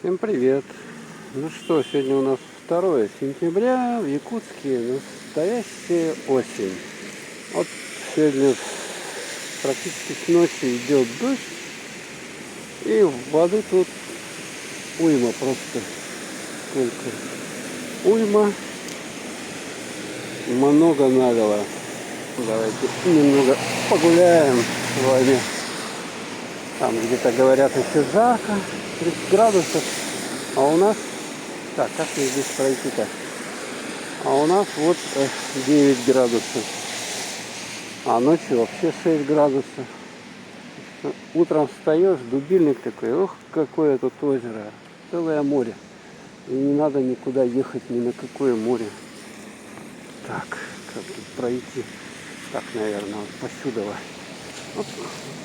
Всем привет! Ну что, сегодня у нас 2 сентября, в Якутске настоящая осень. Вот сегодня практически с ночи идет дождь, и воды тут уйма просто. Сколько? Уйма, много налило. Давайте немного погуляем с вами. Там где-то говорят еще жарко, 30 градусов. А у нас... Так, как мне здесь пройти-то? А у нас вот 9 градусов. А ночью вообще 6 градусов. Утром встаешь, дубильник такой. Ох, какое тут озеро. Целое море. И не надо никуда ехать, ни на какое море. Так, как тут пройти? Так, наверное, вот посюда. Вот.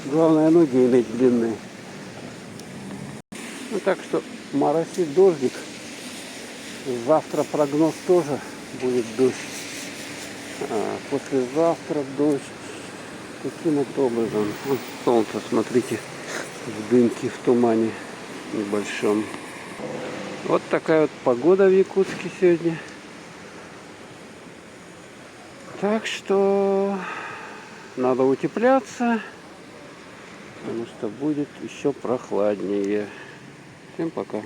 Главное, ноги иметь длинные. Ну так что моросит дождик. Завтра прогноз тоже будет дождь. Послезавтра дождь. Каким вот образом? Вот солнце, смотрите, в дымке, в тумане небольшом. Вот такая вот погода в Якутске сегодня. Так что надо утепляться, потому что будет еще прохладнее. Всем пока.